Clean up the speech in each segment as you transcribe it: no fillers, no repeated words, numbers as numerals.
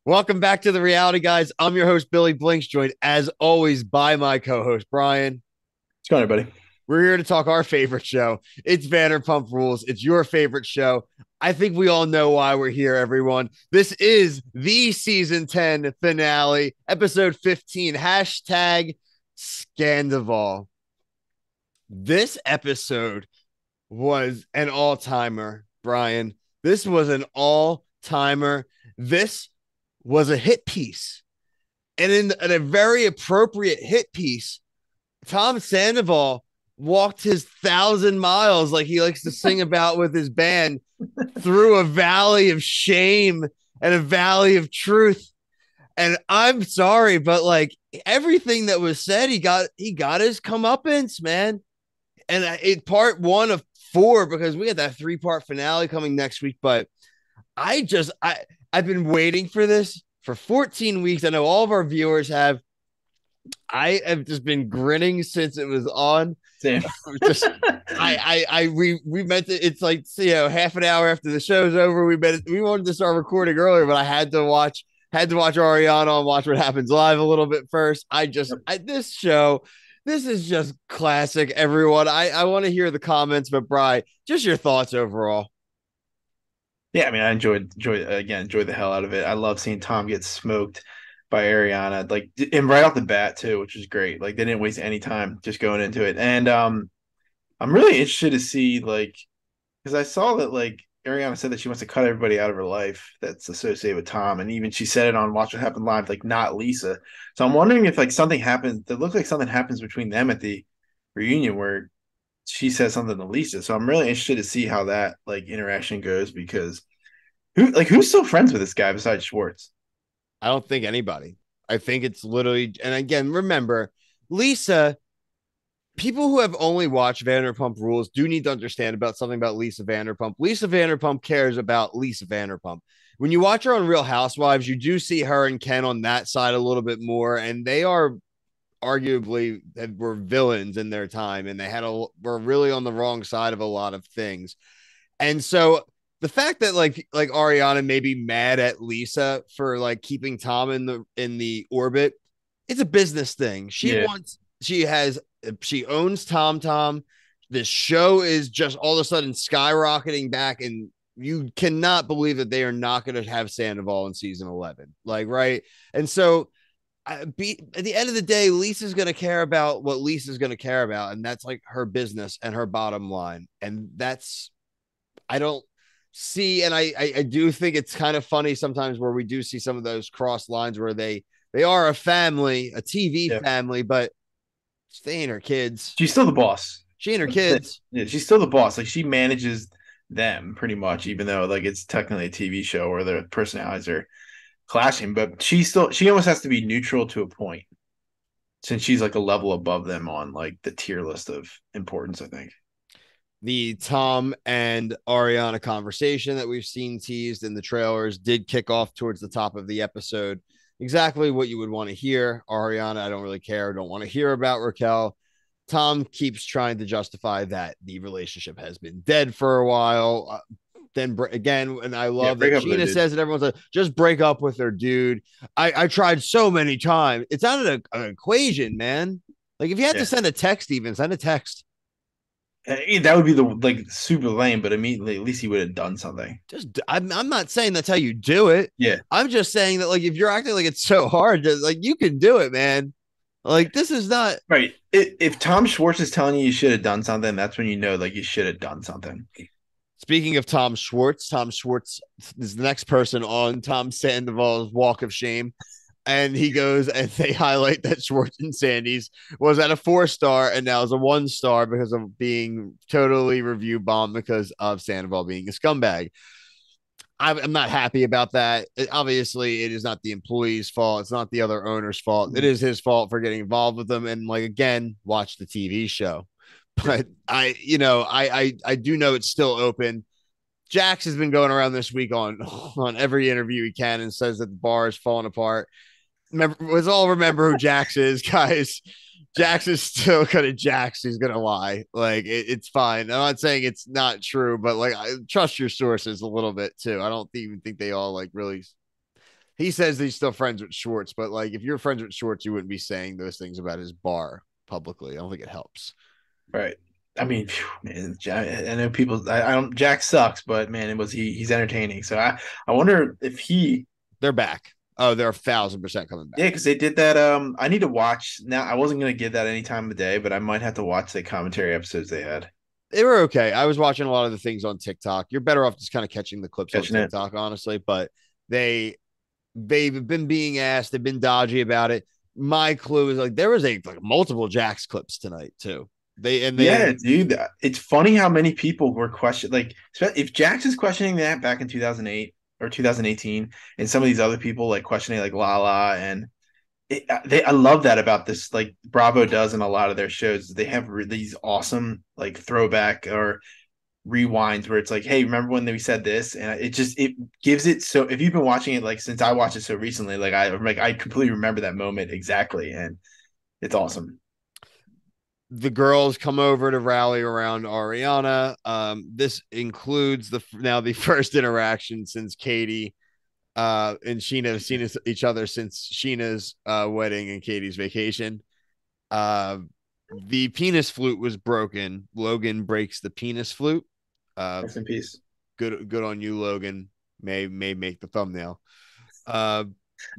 Welcome back to the reality, guys. I'm your host, Billy Blinks, joined as always by my co host, Brian. What's going on, everybody? We're here to talk our favorite show. It's Vanderpump Rules. It's your favorite show. I think we all know why we're here, everyone. This is the season 10 finale, episode 15, hashtag Scandoval. This episode was an all timer, Brian. This was an all timer. This was a hit piece. And in a very appropriate hit piece, Tom Sandoval walked his 1,000 miles, like he likes to sing about with his band, through a valley of shame and a valley of truth. And I'm sorry, but like everything that was said, he got his comeuppance, man. And it part one of four, because we had that 3-part finale coming next week. But I've been waiting for this for 14 weeks. I know all of our viewers have. I have just been grinning since it was on. Same. Just we meant to. It's like, half an hour after the show's over. We wanted to start recording earlier, but I had to watch Ariana and watch What Happens Live a little bit first. Yep. This show, this is just classic. Everyone, I want to hear the comments, but Bri, just your thoughts overall. Yeah, I mean, I enjoyed the hell out of it. I love seeing Tom get smoked by Ariana, like, and right off the bat too, which is great. Like, they didn't waste any time just going into it. And I'm really interested to see, like, because I saw that, like, Ariana said that she wants to cut everybody out of her life that's associated with Tom, and even she said it on Watch What Happened Live, like, not Lisa. So I'm wondering if, like, something happens. It looked like something happens between them at the reunion where she says something to Lisa. So I'm really interested to see how that, like, interaction goes, because who's still friends with this guy besides Schwartz? I don't think anybody. I think it's literally, and again, remember, Lisa, people who have only watched Vanderpump Rules do need to understand about something about Lisa Vanderpump. Lisa Vanderpump cares about Lisa Vanderpump. When you watch her on Real Housewives, you do see her and Ken on that side a little bit more, and they are arguably were villains in their time, and were really on the wrong side of a lot of things. And so the fact that like Ariana may be mad at Lisa for like keeping Tom in the orbit, it's a business thing. Yeah. She owns Tom Tom. This show is just all of a sudden skyrocketing back, and you cannot believe that they are not going to have Sandoval in season 11. Like, right. And so at the end of the day, Lisa's going to care about what Lisa's going to care about. And that's like her business and her bottom line. And I don't see, and I do think it's kind of funny sometimes where we do see some of those cross lines where they are a family, a TV Yeah. family, but they ain't her kids. She's still the boss. She ain't her That's the thing. kids. Yeah, she's still the boss. Like, she manages them pretty much, even though, like, it's technically a TV show where their personalities are clashing. But she almost has to be neutral to a point, since she's like a level above them on, like, the tier list of importance, I think. The Tom and Ariana conversation that we've seen teased in the trailers did kick off towards the top of the episode. Exactly what you would want to hear. Ariana, I don't really care. Don't want to hear about Raquel. Tom keeps trying to justify that the relationship has been dead for a while. Then again, and I Yeah, love break that up with her, Gina dude. says that everyone's like, just break up with her, dude. I tried so many times. It's not an equation, man. Like, if you had to Yeah. send a text, even send a text. That would be the, like, super lame, but immediately at least he would have done something. I'm not saying that's how you do it. Yeah. I'm just saying that, like, if you're acting like it's so hard, like, you can do it, man. Like, this is not. Right. If Tom Schwartz is telling you should have done something, that's when you know, like, you should have done something. Speaking of Tom Schwartz is the next person on Tom Sandoval's Walk of Shame. And he goes and they highlight that Schwartz and Sandy's was at a 4-star and now is a 1-star because of being totally review bombed because of Sandoval being a scumbag. I'm not happy about that. Obviously, it is not the employee's fault. It's not the other owner's fault. It is his fault for getting involved with them. And, like, again, watch the TV show. Yeah. But I do know it's still open. Jax has been going around this week on every interview he can and says that the bar is falling apart. Let's all remember who Jax is, guys. Jax is still kind of Jax. He's gonna lie. Like, it's fine. I'm not saying it's not true, but like, trust your sources a little bit too. I don't even think they all like really He says he's still friends with Schwartz, but like if you're friends with Schwartz, you wouldn't be saying those things about his bar publicly. I don't think it helps. Right. I mean, phew, man, I know people. I don't. Jack sucks, but man, it was he's entertaining. So I wonder if he. They're back. Oh, they're 1,000% coming Yeah, back. because they did that. I need to watch now. I wasn't gonna give that any time of day, but I might have to watch the commentary episodes they had. They were okay. I was watching a lot of the things on TikTok. You're better off just kind of catching the clips on Catching it. TikTok, honestly. But they they've been being asked. They've been dodgy about it. My clue is like there was a like multiple Jax clips tonight too. They Yeah, dude. It's funny how many people were questioning. Like, if Jax is questioning that back in 2008 or 2018, and some of these other people like questioning like Lala and I love that about this. Like Bravo does in a lot of their shows. They have these awesome like throwback or rewinds where it's like, hey, remember when we said this? And it gives it so. If you've been watching it like since I watched it so recently, I completely remember that moment exactly, and it's awesome. the girls come over to rally around Ariana. This includes the first interaction since Katie and Sheena have seen each other since Sheena's wedding and Katie's vacation. Uh, the penis flute was broken. Logan breaks the penis flute. Uh, Rest in peace. good on you, Logan. May make the thumbnail. Uh,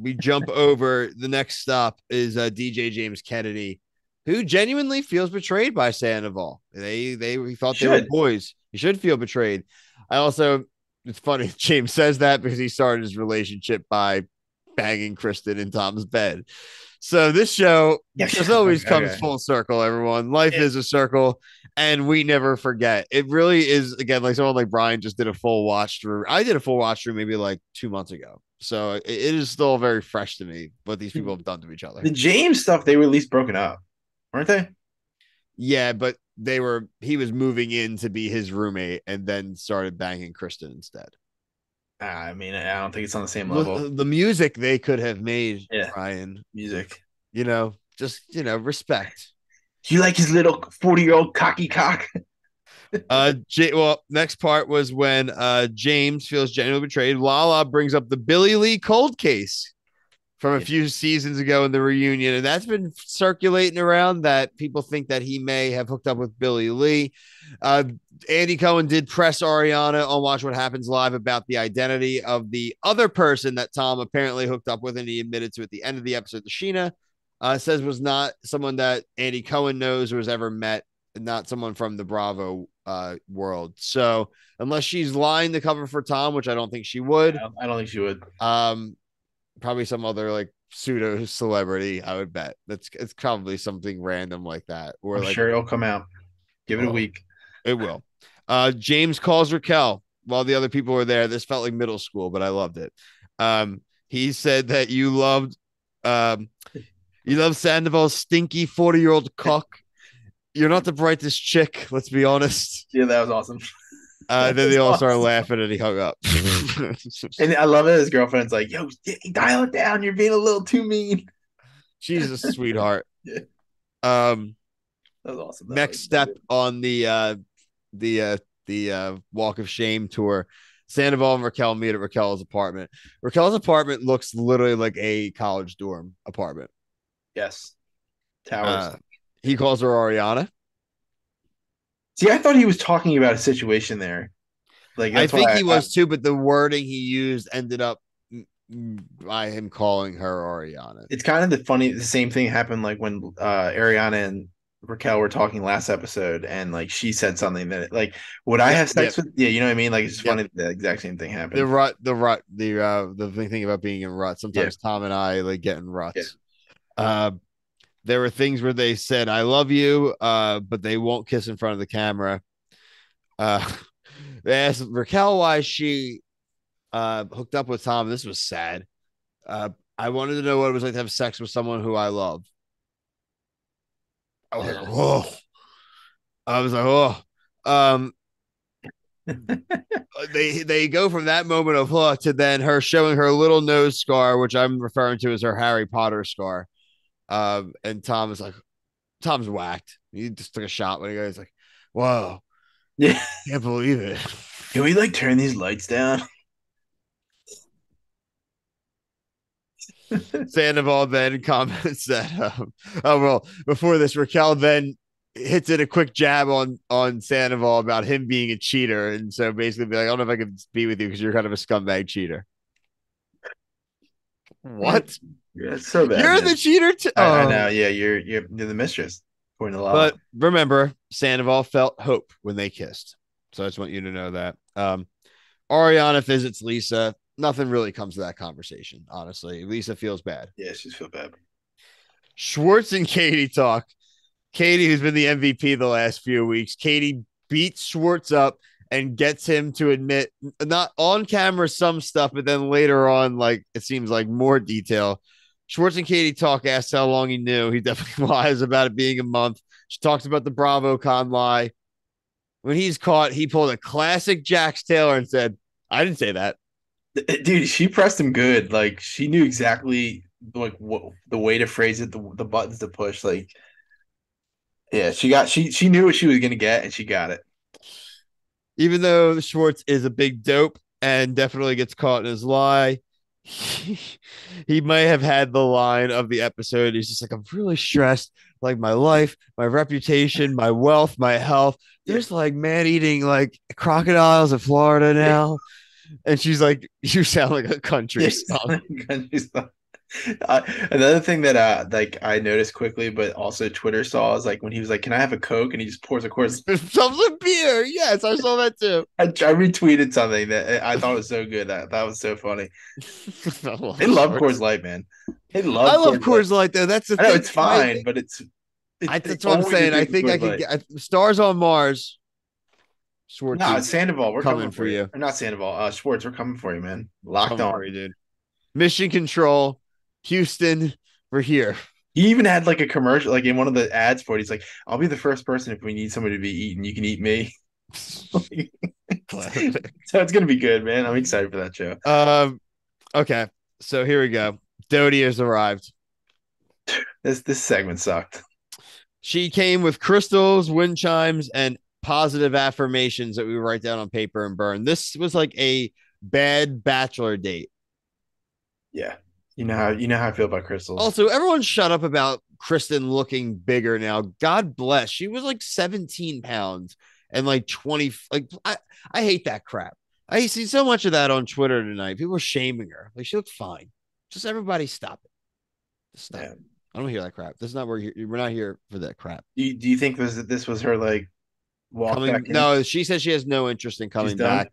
we jump over. The next stop is DJ James Kennedy, who genuinely feels betrayed by Sandoval. He thought they were Should. boys. He should feel betrayed. I also it's funny James says that because he started his relationship by banging Kristen in Tom's bed. So this show Yeah. just always comes Okay. full circle, everyone. Life It, is a circle, and we never forget. It really is, again, like someone like Brian just did a full watch through. I did a full watch through maybe like 2 months ago. So it is still very fresh to me what these people have done to each other. the James stuff, they were at least broken up, weren't they? Yeah, but he was moving in to be his roommate and then started banging Kristen instead. I mean, I don't think it's on the same level. The music they could have made, Yeah, Brian, music. respect. Do you like his little 40-year-old cocky cock? Next part was when James feels genuinely betrayed. Lala brings up the Billy Lee cold case from a Yeah. few seasons ago in the reunion, and that's been circulating around that people think that he may have hooked up with Billy Lee. Andy Cohen did press Ariana on Watch What Happens Live about the identity of the other person that Tom apparently hooked up with, and he admitted to at the end of the episode. The Sheena says was not someone that Andy Cohen knows or has ever met, not someone from the Bravo world. So unless she's lying to cover for Tom, which I don't think she would, I don't think she would. um, probably some other like pseudo celebrity. I would bet it's probably something random like that, or I'm like sure it'll come out. Give it a oh, week. it will. James calls Raquel while the other people were there. This felt like middle school, but I loved it. He said that um, you love Sandoval's stinky 40-year-old cock. You're not the brightest chick, let's be honest. Yeah, that was awesome. Then That they was all started awesome. laughing and he hung up. And I love it. His girlfriend's like, "Yo, dial it down. You're being a little too mean." She's a sweetheart. Yeah, Um, that was awesome. Next That was step on the Walk of Shame tour. Sandoval and Raquel meet at Raquel's apartment. Raquel's apartment looks literally like a college dorm apartment. yes, towers. Uh, he calls her Ariana. See, I thought he was talking about a situation there. Like I that's think why he was too, but the wording he used ended up by him calling her Ariana. it's kind of the same thing happened like when Ariana and Raquel were talking last episode, and like she said something that like, would I Yep, have yep, sex with? Yeah, you know what I mean. Like it's yep. funny that the exact same thing The happened. rut, the thing about being in rut. Yeah, Sometimes Tom and I like get in yeah. ruts. Uh, there were things where they said "I love you," but they won't kiss in front of the camera. Uh, they asked Raquel why she hooked up with Tom. This was sad. I wanted to know what it was like to have sex with someone who I love. I was like, oh. I was like, oh. Um, they go from that moment of to then her showing her little nose scar, which I'm referring to as her Harry Potter scar. And Tom's whacked. He just took a shot when he goes like, whoa, Yeah. can't believe it. Can we like turn these lights down? Sandoval then comments that, oh, well, before this, Raquel then hits it a quick jab on Sandoval about him being a cheater. And so basically, be like, I don't know if I can be with you because you're kind of a scumbag cheater. What? Yeah, it's so bad, You're the man. cheater? I know. Yeah, you're the mistress according to law. But remember, Sandoval felt hope when they kissed. So I just want you to know that. Ariana visits Lisa. Nothing really comes to that conversation, honestly. Lisa feels bad. Yeah, she's feel bad. Schwartz and Katie talk. Katie, who's been the MVP the last few weeks, Katie beats Schwartz up and gets him to admit, not on camera, some stuff, but then later on, like it seems like more detail. Schwartz and Katie talk, asks how long he knew. He definitely lies about it being a month. She talks about the BravoCon lie. When he's caught, he pulled a classic Jax Taylor and said, I didn't say that. Dude, she pressed him good. Like she knew exactly like what the way to phrase it, the buttons to push. Like, yeah, she knew what she was gonna get, and she got it. Even though Schwartz is a big dope and definitely gets caught in his lie, he may have had the line of the episode. He's just like, I'm really stressed. Like my life, my reputation, my wealth, my health. Yeah. There's like man eating like crocodiles in Florida now. And she's like, you sound like a country Yes. song. Another thing that like I noticed quickly, but also Twitter saw is like when he was like, "Can I have a Coke?" and he just pours a course. Some beer. Yes, I saw that too. I retweeted something that I thought was so good. That was so funny. They love Coors Light, man. They love I love Coors Light. Coors Light though. That's the I know thing. it's fine, but it's That's what I'm always a saying. I drink with think I Coors could Light. get Stars on Mars. No, Schwartzy it's Sandoval. We're coming coming for for you. you. Or not Sandoval. Schwartz, we're coming for you, man. Locked Coming on. for you, dude. Mission Control, Houston, we're here. He even had like a commercial, like in one of the ads for it. He's like, "I'll be the first person if we need somebody to be eaten. You can eat me." So it's gonna be good, man. I'm excited for that show. Okay, so here we go. Dodie has arrived. This segment sucked. She came with crystals, wind chimes, and positive affirmations that we write down on paper and burn. This was like a bad bachelor date. Yeah, you know how I feel about crystals. Also, everyone shut up about Kristen looking bigger now. God bless. She was like 17 pounds and like 20. Like, I hate that crap. I see so much of that on Twitter tonight. People are shaming her. Like, she looked fine. Just everybody stop it. Just stop Yeah. it. I don't hear that crap. This is not where we're not here for that crap. Do you think this was her like walk back Coming, in? no, she says she has no interest in She's coming done. back.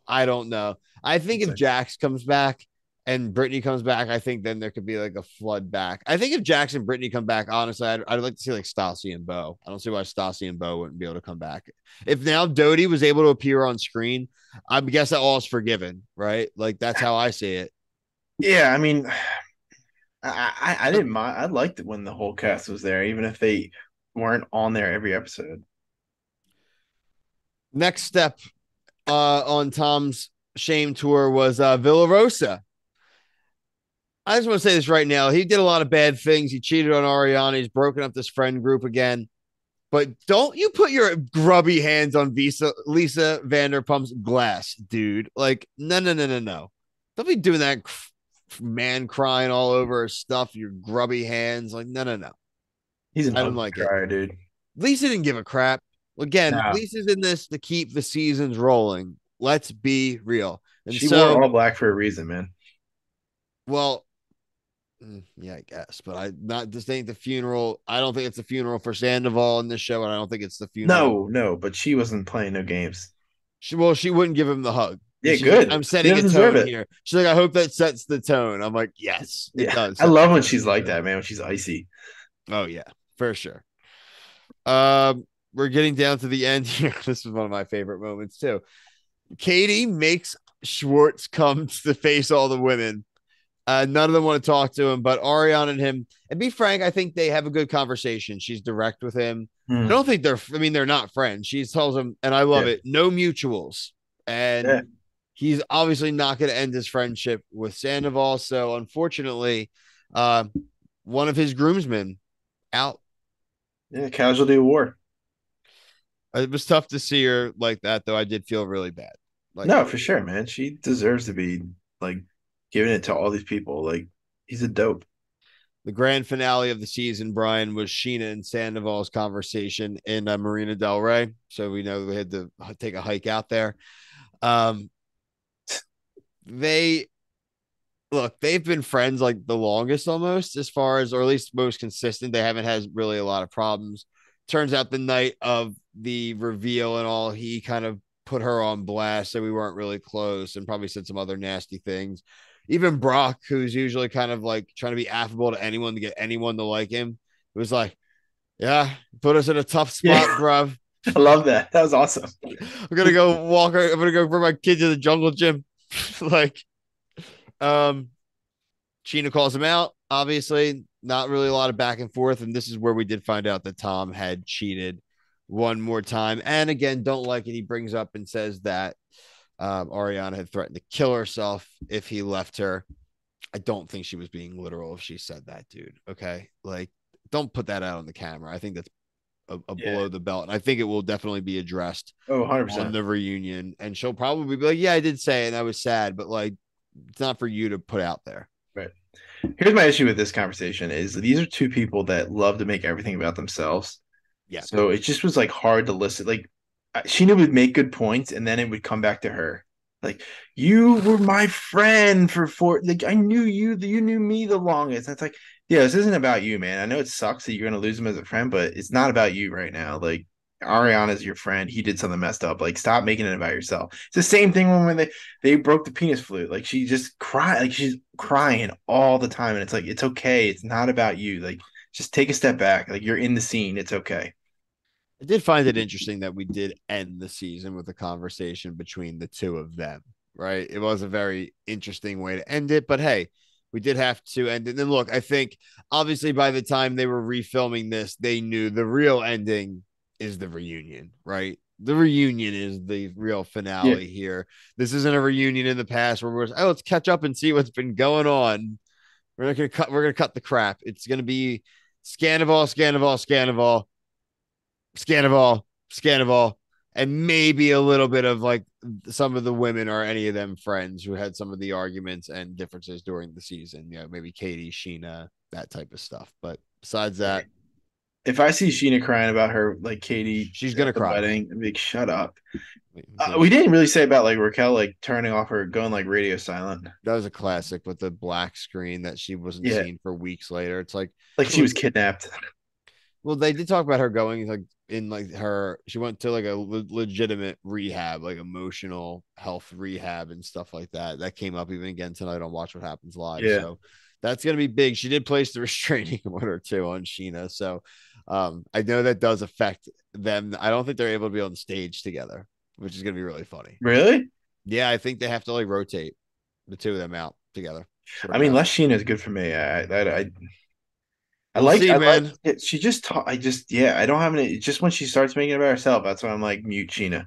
I don't know. I think if Jax comes back and Brittany comes back, I think then there could be like a flood back. I think if Jax and Brittany come back, honestly, I'd like to see like Stassi and Bo. I don't see why Stassi and Bo wouldn't be able to come back. If now Dodie was able to appear on screen, I guess that all is forgiven, right? Like that's how I see it. Yeah, I mean, I didn't mind. I liked it when the whole cast was there, even if they weren't on there every episode. Next step on Tom's shame tour was Villa Rosa. I just want to say this right now. He did a lot of bad things. He cheated on Ariana. He's broken up this friend group again. But don't you put your grubby hands on Lisa Vanderpump's glass, dude. Like, no, no, no, no, no. Don't be doing that man crying all over her stuff, your grubby hands. Like, no, no, no. He's an I don't ugly like it. crier, dude. Lisa didn't give a crap. Again, No, Lisa's in this to keep the seasons rolling. Let's be real. And she wore so, all black for a reason, man. well, yeah, I guess, but I not this ain't the funeral. I don't think it's the funeral for Sandoval in this show, and I don't think it's the funeral. No, no, but she wasn't playing no games. She wouldn't give him the hug. Yeah, She's like, good. I'm She setting a doesn't deserve tone it. here. She's like, I hope that sets the tone. I'm like, yes, it Yeah, does I set the love when tone. she's like that, man. When she's icy. Oh yeah, for sure. We're getting down to the end here. This is one of my favorite moments too. Katie makes Schwartz come to face all the women. None of them want to talk to him, but Ariana and him, and be frank, I think they have a good conversation. She's direct with him. I don't think they're not friends. She tells him, and I love Yeah. it, no mutuals. Yeah. And he's obviously not going to end his friendship with Sandoval. So unfortunately, uh, one of his groomsmen out. Yeah, casualty of war. It was tough to see her like that, though. I did feel really bad. Like, No, for sure, man. She deserves to be like giving it to all these people. Like He's a dope. The grand finale of the season, Brian, was Sheena and Sandoval's conversation in Marina Del Rey. So we know we had to take a hike out there. Um, they look, they've been friends like the longest almost, as far as, or at least most consistent. They haven't had really a lot of problems. Turns out the night of the reveal and all, he kind of put her on blast. So we weren't really close and probably said some other nasty things. Even Brock, who's usually kind of like trying to be affable to anyone to get anyone to like him, it was like, yeah, put us in a tough Yeah, spot, bruv. I love that. That was awesome. I'm gonna go walk. I'm gonna go bring my kid to the jungle gym. Like, um, Sheena calls him out. Obviously, not really a lot of back and forth. And this is where we did find out that Tom had cheated one more time. And again, don't like it. He brings up and says that Ariana had threatened to kill herself if he left her. I don't think she was being literal if she said that, dude. Okay. Like, don't put that out on the camera. I think that's a Yeah. below the belt. And I think it will definitely be addressed Oh, on 100%. the reunion. And she'll probably be like, yeah, I did say it and I was sad, but like, it's not for you to put out there. Right. Here's my issue with this conversation is these are two people that love to make everything about themselves. Yeah. So it just was like hard to listen. Like Sheena would make good points and then it would come back to her. Like you were my friend for like I knew you knew me the longest. That's like, yeah, this isn't about you, man. I know it sucks that you're gonna lose him as a friend, but it's not about you right now. Like Ariana's your friend. He did something messed up. Like stop making it about yourself. It's the same thing when they broke the penis flute. Like she just cried, like she's crying all the time. And it's like, it's okay. It's not about you. Like just take a step back. Like you're in the scene. It's okay. I did find it interesting that we did end the season with a conversation between the two of them, right? It was a very interesting way to end it, but hey, we did have to end it. And then look, I think obviously by the time they were refilming this, they knew the real ending is the reunion, right? The reunion is the real Yeah. finale here. This isn't a reunion in the past where we're oh, let's catch up and see what's been going on. We're gonna cut the crap. It's gonna be Scandoval, Scandoval, Scandoval, Scandoval, Scandoval, and maybe a little bit of like some of the women or any of them friends who had some of the arguments and differences during the season. You know, maybe Katie, Sheena, that type of stuff. But besides that, If I see Sheena crying about her like Katie she's gonna at the cry. wedding, I'm like, shut up. So We didn't really say about like Raquel like turning off her going like radio silent. that was a classic with the black screen that she wasn't Yeah, seen for weeks later. It's like, like she look, was kidnapped. well, they did talk about her going like in like her, she went to like a legitimate rehab, like emotional health rehab and stuff like that. That came up even again tonight on Watch What Happens Live. Yeah, So that's going to be big. She did place the restraining order too on Sheena. So I know that does affect them. I don't think they're able to be on stage together, which is going to be really funny. really? Yeah, I think they have to like rotate the two of them out together. I Switch mean, out. less Sheena is good for me. We'll see, I like man. it. She just taught. I just yeah. I don't have any. Just when she starts making it about herself, that's when I'm like mute Sheena.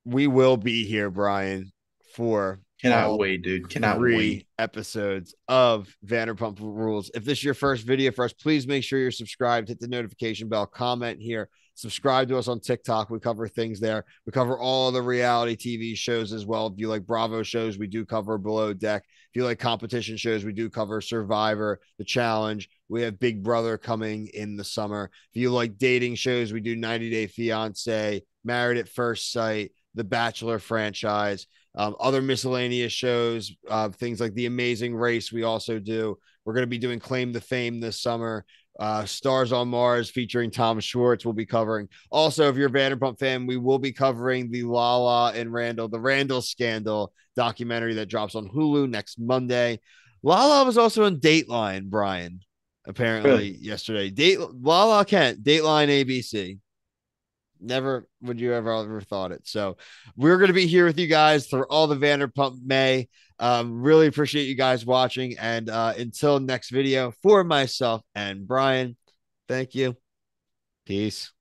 We will be here, Brian, for Cannot all wait, dude. Cannot wait. 3 episodes of Vanderpump Rules. If this is your first video for us, please make sure you're subscribed, hit the notification bell, comment here, subscribe to us on TikTok. We cover things there. We cover all the reality TV shows as well. If you like Bravo shows, we do cover Below Deck. If you like competition shows, we do cover Survivor, The Challenge. We have Big Brother coming in the summer. If you like dating shows, we do 90 Day Fiance, Married at First Sight, The Bachelor franchise, other miscellaneous shows, things like The Amazing Race. We also do. We're going to be doing Claim to Fame this summer. Stars on Mars featuring Tom Schwartz. We'll be covering. Also, if you're a Vanderpump fan, we will be covering the Lala and Randall, the Randall scandal documentary that drops on Hulu next Monday. Lala was also on Dateline, Brian, apparently Really. yesterday. Lala Kent, Dateline ABC. Never would you ever thought it. So we're going to be here with you guys for all the Vanderpump May. Really appreciate you guys watching. And until next video, for myself and Brian, thank you. Peace.